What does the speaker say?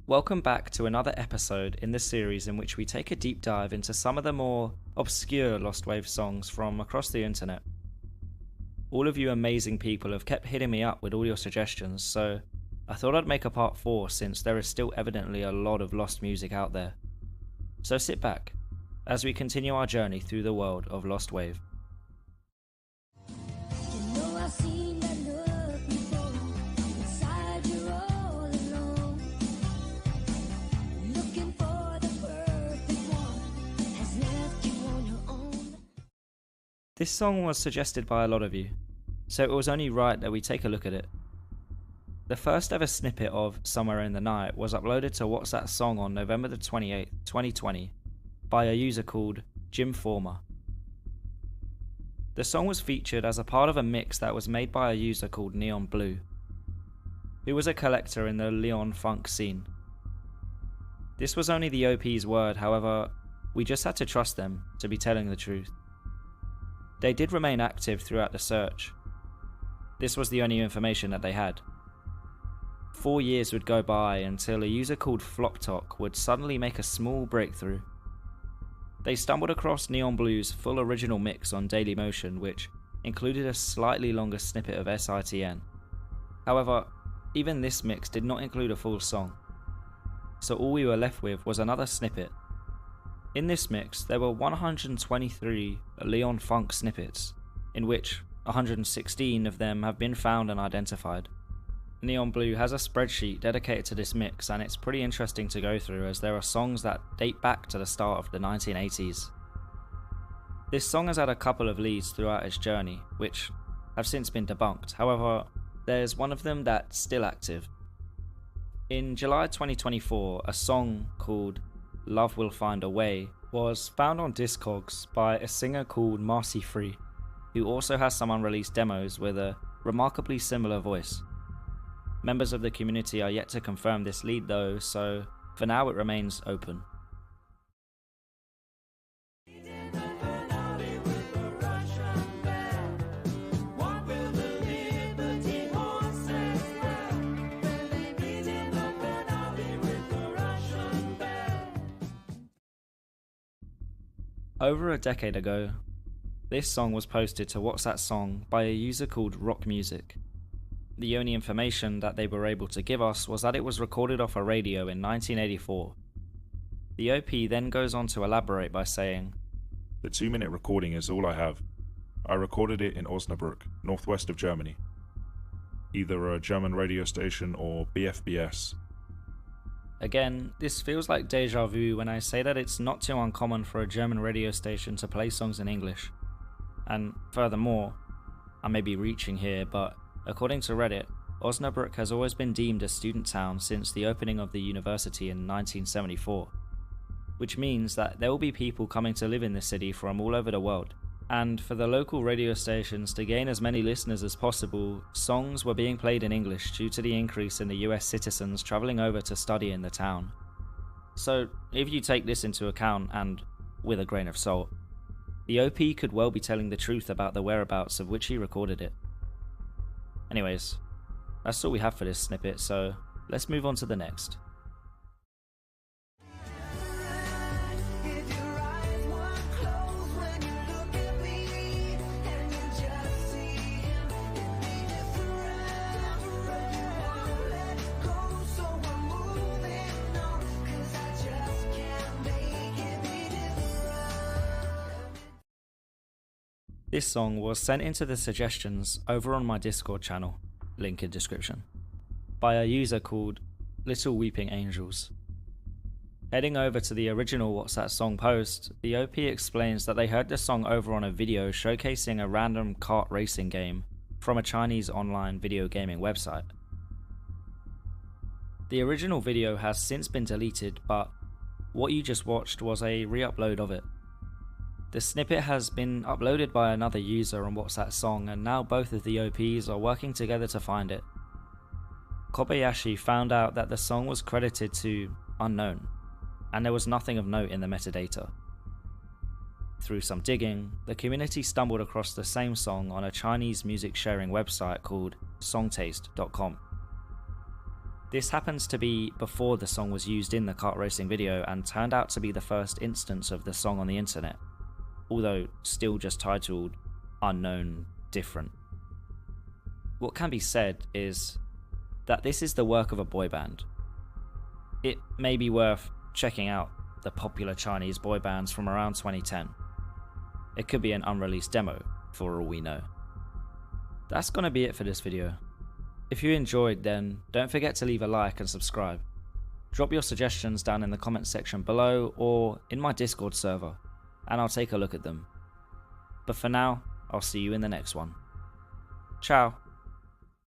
Welcome back to another episode in the series in which we take a deep dive into some of the more obscure Lost Wave songs from across the internet. All of you amazing people have kept hitting me up with all your suggestions, so I thought I'd make a part 4 since there is still evidently a lot of lost music out there. So sit back as we continue our journey through the world of Lost Wave. This song was suggested by a lot of you, so it was only right that we take a look at it. The first ever snippet of Somewhere in the Night was uploaded to What's That Song on November the 28th, 2020 by a user called Jim Former. The song was featured as a part of a mix that was made by a user called Neon Blue, who was a collector in the Leon funk scene. This was only the OP's word, however, we just had to trust them to be telling the truth. They did remain active throughout the search. This was the only information that they had. 4 years would go by until a user called Floptalk would suddenly make a small breakthrough. They stumbled across Neon Blue's full original mix on Dailymotion, which included a slightly longer snippet of SITN. However, even this mix did not include a full song, so all we were left with was another snippet. In this mix, there were 123 Leon Funk snippets, in which 116 of them have been found and identified. Neon Blue has a spreadsheet dedicated to this mix, and it's pretty interesting to go through as there are songs that date back to the start of the 1980s. This song has had a couple of leads throughout its journey, which have since been debunked. However, there's one of them that's still active. In July 2024, a song called Love Will Find a Way was found on Discogs by a singer called Marcy Free, who also has some unreleased demos with a remarkably similar voice. Members of the community are yet to confirm this lead though, so for now it remains open. Over a decade ago, this song was posted to What's That Song by a user called Rock Music. The only information that they were able to give us was that it was recorded off a radio in 1984. The OP then goes on to elaborate by saying, "The 2-minute recording is all I have. I recorded it in Osnabrück, northwest of Germany. Either a German radio station or BFBS. Again, this feels like deja vu when I say that it's not too uncommon for a German radio station to play songs in English. And furthermore, I may be reaching here, but according to Reddit, Osnabrück has always been deemed a student town since the opening of the university in 1974, which means that there will be people coming to live in the city from all over the world. And for the local radio stations to gain as many listeners as possible, songs were being played in English due to the increase in the US citizens travelling over to study in the town. So if you take this into account, and with a grain of salt, the OP could well be telling the truth about the whereabouts of which he recorded it. Anyways, that's all we have for this snippet, so let's move on to the next. This song was sent into the suggestions over on my Discord channel, link in description, by a user called Little Weeping Angels. Heading over to the original What's That Song post, the OP explains that they heard the song over on a video showcasing a random kart racing game from a Chinese online video gaming website. The original video has since been deleted, but what you just watched was a re-upload of it. The snippet has been uploaded by another user on What's That Song, and now both of the OPs are working together to find it. Kobayashi found out that the song was credited to unknown, and there was nothing of note in the metadata. Through some digging, the community stumbled across the same song on a Chinese music sharing website called songtaste.com. This happens to be before the song was used in the kart racing video and turned out to be the first instance of the song on the internet, although still just titled Unknown Different. What can be said is that this is the work of a boy band. It may be worth checking out the popular Chinese boy bands from around 2010. It could be an unreleased demo, for all we know. That's gonna be it for this video. If you enjoyed, then don't forget to leave a like and subscribe. Drop your suggestions down in the comments section below or in my Discord server, and I'll take a look at them. But for now, I'll see you in the next one. Ciao.